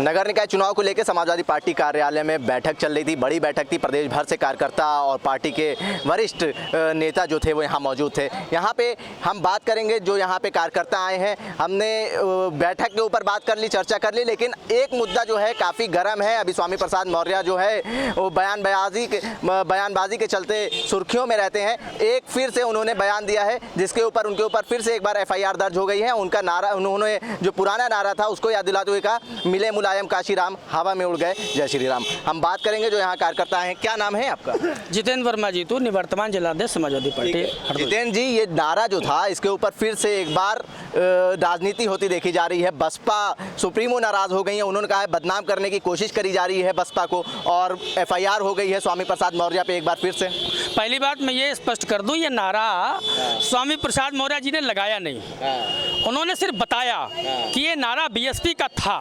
नगर निकाय चुनाव को लेकर समाजवादी पार्टी कार्यालय में बैठक चल रही थी। बड़ी बैठक थी, प्रदेश भर से कार्यकर्ता और पार्टी के वरिष्ठ नेता जो थे वो यहाँ मौजूद थे। यहाँ पे हम बात करेंगे, जो यहाँ पे कार्यकर्ता आए हैं, हमने बैठक के ऊपर बात कर ली, चर्चा कर ली, लेकिन एक मुद्दा जो है काफ़ी गर्म है। अभी स्वामी प्रसाद मौर्य जो है वो बयानबाजी के चलते सुर्खियों में रहते हैं। एक फिर से उन्होंने बयान दिया है जिसके ऊपर उनके ऊपर फिर से एक बार FIR दर्ज हो गई है। उनका नारा, उन्होंने जो पुराना नारा था उसको याद दिलाते हुए कहा, मिले मुलायम काशीराम, हवा में उड़ गए जय श्री राम। हम बात करेंगे जो यहाँ कार्यकर्ता हैं। क्या नाम है आपका? जितेंद्र वर्मा जी, तो निवर्तमान जिलाध्यक्ष समाजवादी पार्टी। जितेंद्र जी, ये नारा जो था इसके ऊपर फिर से एक बार राजनीति होती देखी जा रही है। बसपा सुप्रीमो नाराज हो गई है, उन्होंने कहा है बदनाम करने की कोशिश करी जा रही है बसपा को, और FIR हो गई है स्वामी प्रसाद मौर्य पे एक बार फिर से। पहली बात मैं ये स्पष्ट कर दूं, ये नारा स्वामी प्रसाद मौर्य जी ने लगाया नहीं, उन्होंने सिर्फ बताया कि ये नारा BSP का था।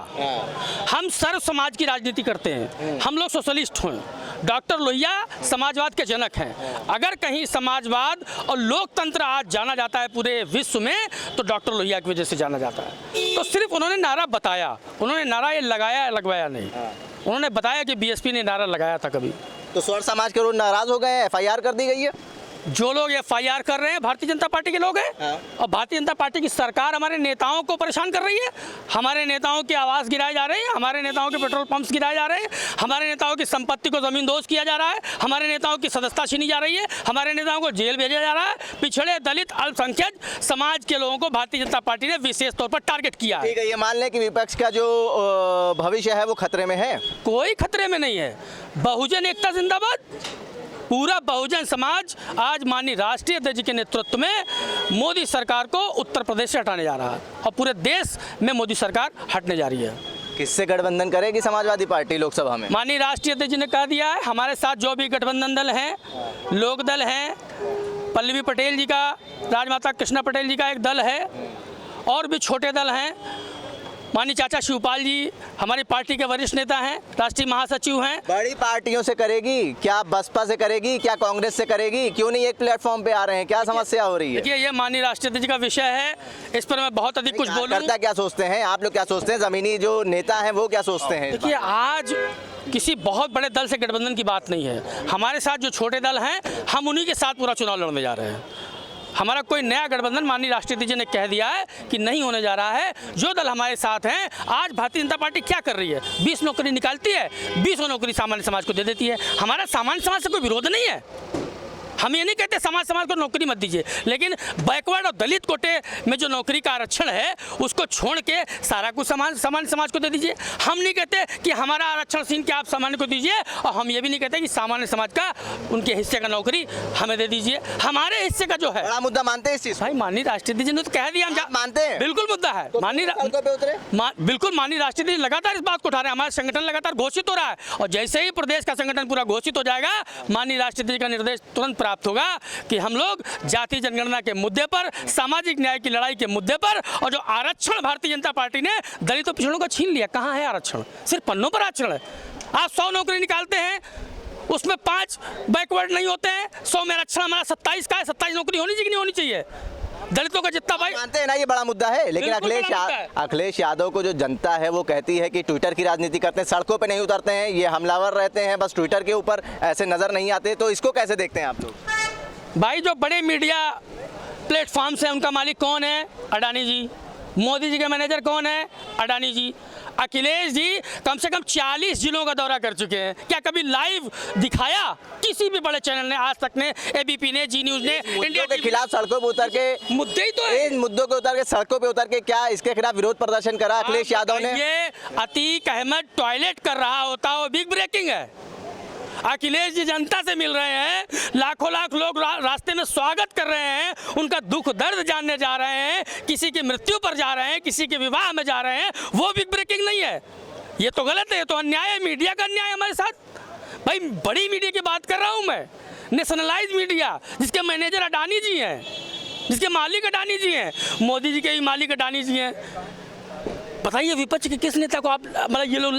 हम सर्व समाज की राजनीति करते हैं, हम लोग सोशलिस्ट हैं। डॉक्टर लोहिया समाजवाद के जनक हैं। अगर कहीं समाजवाद और लोकतंत्र आज जाना जाता है पूरे विश्व में, तो डॉक्टर लोहिया की वजह से जाना जाता है। तो सिर्फ उन्होंने नारा बताया, उन्होंने नारा ये लगाया लगवाया नहीं। उन्होंने बताया कि BSP ने नारा लगाया था कभी। तो स्वर समाज के लोग नाराज हो गए हैं, FIR कर दी गई है। जो लोग FIR कर रहे हैं भारतीय जनता पार्टी के लोग हैं। और भारतीय जनता पार्टी की सरकार हमारे नेताओं को परेशान कर रही है। हमारे नेताओं के आवास गिराए जा रहे हैं, हमारे नेताओं के पेट्रोल पंप्स गिराए जा रहे हैं, हमारे नेताओं की संपत्ति को जमींदोज किया जा रहा है, हमारे नेताओं की सदस्यता छीनी जा रही है, हमारे नेताओं को जेल भेजा जा रहा है। पिछड़े, दलित, अल्पसंख्यक समाज के लोगों को भारतीय जनता पार्टी ने विशेष तौर पर टारगेट किया है। ठीक है, ये मान लें कि विपक्ष का जो भविष्य है वो खतरे में है। कोई खतरे में नहीं है। बहुजन एकता जिंदाबाद। पूरा बहुजन समाज आज माननीय राष्ट्रीय अध्यक्ष के नेतृत्व में मोदी सरकार को उत्तर प्रदेश से हटाने जा रहा है, और पूरे देश में मोदी सरकार हटने जा रही है। किससे गठबंधन करेगी समाजवादी पार्टी लोकसभा में? माननीय राष्ट्रीय अध्यक्ष जी ने कह दिया है, हमारे साथ जो भी गठबंधन दल हैं, लोक दल हैं, पल्लवी पटेल जी का, राजमाता कृष्णा पटेल जी का एक दल है, और भी छोटे दल हैं। माननीय चाचा शिवपाल जी हमारी पार्टी के वरिष्ठ नेता हैं, राष्ट्रीय महासचिव हैं। बड़ी पार्टियों से करेगी क्या? बसपा से करेगी क्या? कांग्रेस से करेगी? क्यों नहीं एक प्लेटफॉर्म पे आ रहे हैं? क्या समस्या हो रही है? देखिए, ये माननीय राष्ट्रीय अध्यक्ष का विषय है, इस पर मैं बहुत अधिक कुछ बोलूं। करता क्या सोचते हैं आप लोग, क्या सोचते हैं जमीनी जो नेता हैं वो क्या सोचते हैं? देखिए, आज किसी बहुत बड़े दल से गठबंधन की बात नहीं है। हमारे साथ जो छोटे दल हैं, हम उन्हीं के साथ पूरा चुनाव लड़ने जा रहे हैं। हमारा कोई नया गठबंधन माननीय राष्ट्रीय अध्यक्ष ने कह दिया है कि नहीं होने जा रहा है। जो दल हमारे साथ हैं, आज भारतीय जनता पार्टी क्या कर रही है? 20 नौकरी निकालती है, 20 नौकरी सामान्य समाज को दे देती है। हमारा सामान्य समाज से कोई विरोध नहीं है। हम ये नहीं कहते समाज को नौकरी मत दीजिए, लेकिन बैकवर्ड और दलित कोटे में जो नौकरी का आरक्षण है उसको छोड़ के सारा कुछ सामान्य समाज को दे दीजिए। हम नहीं कहते कि हमारा आरक्षण छीन के आप सामान्य को दीजिए, और हम ये भी नहीं कहते कि सामान्य समाज का उनके हिस्से का नौकरी हमें दे दीजिए। हमारे हिस्से का जो है बड़ा मुद्दा मानते हैं इस चीज? भाई, माननीय राष्ट्रीय अध्यक्ष ने तो कह दिया, हम मानते हैं, बिल्कुल मुद्दा है। बिल्कुल माननीय राष्ट्रीय अध्यक्ष लगातार इस बात को उठा रहे हैं। हमारा संगठन लगातार घोषित हो रहा है, और जैसे ही प्रदेश का संगठन पूरा घोषित हो जाएगा, माननीय राष्ट्रीय अध्यक्ष का निर्देश तुरंत प्राप्त होगा कि हम लोग जाति जनगणना के मुद्दे पर, सामाजिक न्याय की लड़ाई के मुद्दे पर, और जो आरक्षण भारतीय जनता पार्टी ने दलितों पिछड़ों का छीन लिया, कहाँ है आरक्षण? सिर्फ पन्नों पर आरक्षण है। आप 100 नौकरी निकालते हैं, उसमें 5 बैकवर्ड नहीं होते हैं। 100 में आरक्षण हमारा 27 का है। 27 नौकरी होनी चाहिए कि नहीं होनी चाहिए? दलितों का जितना भाई मानते हैं ना, ये बड़ा मुद्दा है। लेकिन अखिलेश यादव को जो जनता है वो कहती है कि ट्विटर की राजनीति करते हैं, सड़कों पे नहीं उतरते हैं, ये हमलावर रहते हैं, बस ट्विटर के ऊपर ऐसे नजर नहीं आते। तो इसको कैसे देखते हैं आप लोग? भाई, जो बड़े मीडिया प्लेटफॉर्म्स हैं उनका मालिक कौन है? अडानी जी। मोदी जी के मैनेजर कौन है? अडानी जी। अखिलेश जी कम से कम 40 जिलों का दौरा कर चुके हैं। क्या कभी लाइव दिखाया किसी भी बड़े चैनल ने आज तक ने? ABP ने, जी न्यूज ने, इंडिया के खिलाफ सड़कों पे उतर के मुद्दे ही तो है। इन मुद्दों के उतर के सड़कों पे उतर के क्या इसके खिलाफ विरोध प्रदर्शन करा अखिलेश यादव ने? ये अतीक अहमद टॉयलेट कर रहा होता, वो बिग ब्रेकिंग है। अखिलेश जी जनता से मिल रहे हैं, लाखों लाख लोग रास्ते में स्वागत कर रहे हैं, उनका दुख दर्द जानने जा रहे हैं, किसी की मृत्यु पर जा रहे हैं, किसी के विवाह में जा रहे हैं। वो बिग ब्रेकिंग नहीं है। ये तो गलत है, ये तो अन्याय है। मीडिया का अन्याय हमारे साथ। भाई, बड़ी मीडिया की बात कर रहा हूँ मैं, नेशनलाइज मीडिया, जिसके मैनेजर अडानी जी हैं, जिसके मालिक अडानी जी हैं। मोदी जी के भी मालिक अडानी जी हैं। बताइए विपक्ष के किस नेता को आप मतलब ये लोग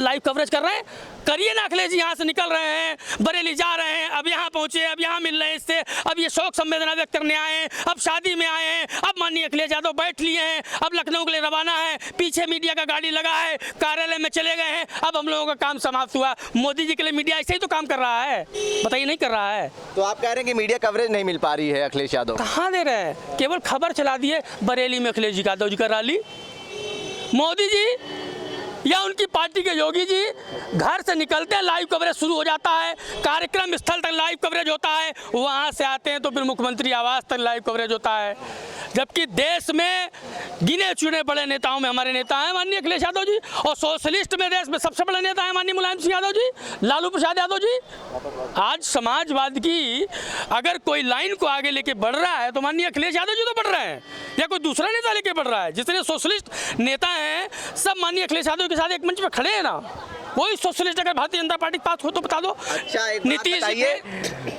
लाइव कवरेज कर रहे हैं? करिए ना। अखिलेश जी यहाँ से निकल रहे हैं, बरेली जा रहे हैं, अब यहाँ पहुँचे, अब यहाँ मिल रहे हैं इससे, अब ये शोक संवेदना व्यक्त करने आए हैं, अब शादी में आए हैं, अब माननीय अखिलेश यादव बैठ लिए हैं, अब लखनऊ के लिए रवाना है, पीछे मीडिया का गाड़ी लगा है, कार्यालय में चले गए हैं, अब हम लोगों का काम समाप्त हुआ। मोदी जी के लिए मीडिया ऐसे ही तो काम कर रहा है, बताइए नहीं कर रहा है? तो आप कह रहे हैं कि मीडिया कवरेज नहीं मिल पा रही है अखिलेश यादव? कहाँ दे रहे हैं, केवल खबर चला दिए बरेली में अखिलेश जी का यादव जी का रैली। मोदी जी या उनकी पार्टी के योगी जी घर से निकलते हैं, लाइव कवरेज शुरू हो जाता है, कार्यक्रम स्थल तक लाइव कवरेज होता है, वहाँ से आते हैं तो फिर मुख्यमंत्री आवास तक लाइव कवरेज होता है। जबकि देश में गिने चुने बड़े नेताओं में हमारे नेता हैं माननीय अखिलेश यादव जी, और सोशलिस्ट में देश में सबसे बड़े नेता हैं माननीय मुलायम सिंह यादव जी, लालू प्रसाद यादव जी। आज समाजवाद की अगर कोई लाइन को आगे लेके बढ़ रहा है तो माननीय अखिलेश यादव जी तो बढ़ रहे हैं, या कोई दूसरा नेता लेके बढ़ रहा है? जितने सोशलिस्ट नेता हैं सब माननीय अखिलेश यादव के साथ एक मंच पर खड़े हैं ना। वही सोशलिस्ट अगर भारतीय जनता पार्टी के पास हो तो बता दो। अच्छा, एक बात नीतीश बताइए,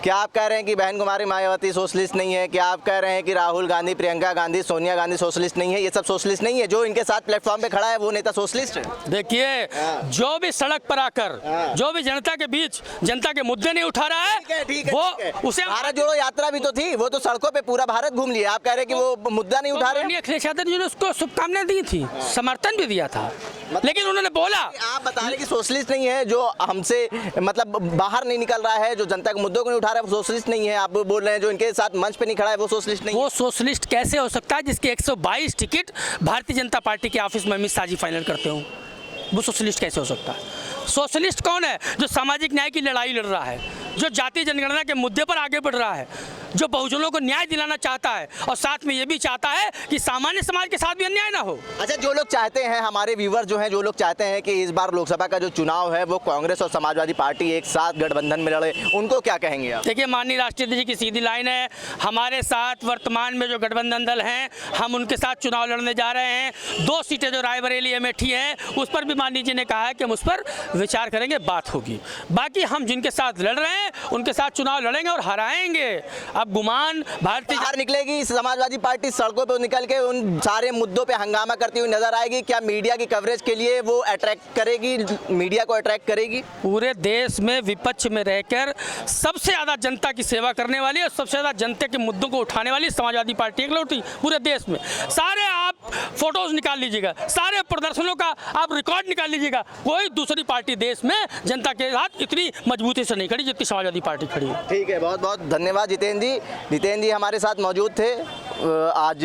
क्या आप कह रहे हैं कि बहन कुमारी मायावती सोशलिस्ट नहीं है? क्या आप कह रहे हैं कि राहुल गांधी, प्रियंका गांधी, सोनिया गांधी सोशलिस्ट नहीं है? ये सब सोशलिस्ट नहीं है? जो इनके साथ प्लेटफॉर्म पे खड़ा है वो नेता सोशलिस्ट है? देखिए, जो भी सड़क पर आकर जो भी जनता के बीच जनता के मुद्दे नहीं उठा रहा है, वो उसे भारत जोड़ो यात्रा भी तो थी, वो तो सड़कों पे पूरा भारत घूम लिया। आप कह रहे हैं कि वो मुद्दा नहीं उठा रहे हैं? अखिलेश यादव जी ने उसको शुभकामनाएं दी थी, समर्थन भी दिया था, लेकिन उन्होंने बोला। आप बता रहे हैं कि सोशलिस्ट नहीं है, जो हमसे मतलब बाहर नहीं निकल रहा है, जो जनता के मुद्दों को नहीं उठा रहा है, वो सोशलिस्ट नहीं है। आप बोल रहे हैं जो इनके साथ मंच पे नहीं खड़ा है वो सोशलिस्ट नहीं है। वो सोशलिस्ट कैसे हो सकता है जिसके 122 टिकट भारतीय जनता पार्टी के ऑफिस में अमित शाह जी फाइनल करते हो? वो सोशलिस्ट कैसे हो सकता है? सोशलिस्ट कौन है? जो सामाजिक न्याय की लड़ाई लड़ रहा है, जो जातीय जनगणना के मुद्दे पर आगे बढ़ रहा है, जो बहुजनों को न्याय दिलाना चाहता है और साथ में ये भी चाहता है कि सामान्य समाज के साथ भी अन्याय ना हो। अच्छा, जो लोग चाहते हैं, हमारे व्यूवर जो हैं, जो लोग चाहते हैं कि इस बार लोकसभा का जो चुनाव है वो कांग्रेस और समाजवादी पार्टी एक साथ गठबंधन में लड़े, उनको क्या कहेंगे आप? देखिए, माननीय राष्ट्रीय अध्यक्ष जी की सीधी लाइन है, हमारे साथ वर्तमान में जो गठबंधन दल हैं हम उनके साथ चुनाव लड़ने जा रहे हैं। 2 सीटें जो रायबरेली अमेठी हैं उस पर भी माननीय जी ने कहा है कि हम उस पर विचार करेंगे, बात होगी। बाकी हम जिनके साथ लड़ रहे हैं उनके साथ चुनाव लड़ेंगे और हराएंगे। अब गुमान भारतीय बाहर निकलेगी समाजवादी पार्टी, सड़कों पर निकल के उन सारे मुद्दों पे हंगामा करती हुई नजर आएगी। क्या मीडिया की कवरेज के लिए वो अट्रैक्ट करेगी, मीडिया को अट्रैक्ट करेगी? पूरे देश में विपक्ष में रहकर सबसे ज़्यादा जनता की सेवा करने वाली और सबसे ज़्यादा जनता के मुद्दों को उठाने वाली समाजवादी पार्टी इकलौती पूरे देश में। सारे आप फोटोज निकाल लीजिएगा, सारे प्रदर्शनों का आप रिकॉर्ड निकाल लीजिएगा, कोई दूसरी पार्टी देश में जनता के साथ इतनी मजबूती से नहीं खड़ी जितनी समाजवादी पार्टी खड़ी है। ठीक है, बहुत बहुत धन्यवाद जितेंद्र जी। जितेंद्र जी हमारे साथ मौजूद थे। आज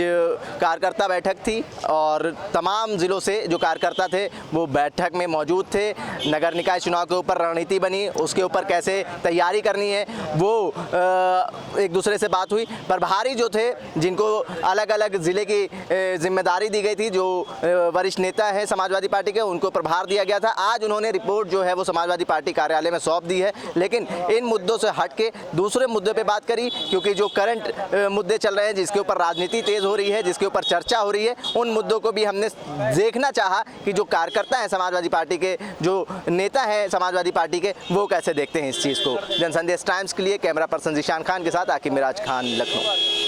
कार्यकर्ता बैठक थी और तमाम ज़िलों से जो कार्यकर्ता थे वो बैठक में मौजूद थे। नगर निकाय चुनाव के ऊपर रणनीति बनी, उसके ऊपर कैसे तैयारी करनी है वो एक दूसरे से बात हुई। प्रभारी जो थे जिनको अलग अलग ज़िले की जिम्मेदारी दी गई थी, जो वरिष्ठ नेता हैं समाजवादी पार्टी के, उनको प्रभार दिया गया था। आज उन्होंने रिपोर्ट जो है वो समाजवादी पार्टी कार्यालय में सौंप दी है, लेकिन इन मुद्दों से हट के दूसरे मुद्दे पे बात करी, क्योंकि जो करंट मुद्दे चल रहे हैं, जिसके ऊपर राजनीति तेज हो रही है, जिसके ऊपर चर्चा हो रही है, उन मुद्दों को भी हमने देखना चाहा कि जो कार्यकर्ता हैं समाजवादी पार्टी के, जो नेता हैं समाजवादी पार्टी के, वो कैसे देखते हैं इस चीज़ को। जनसंदेश टाइम्स के लिए कैमरा पर्सन जिशान खान के साथ आकिब मिराज खान, लखनऊ।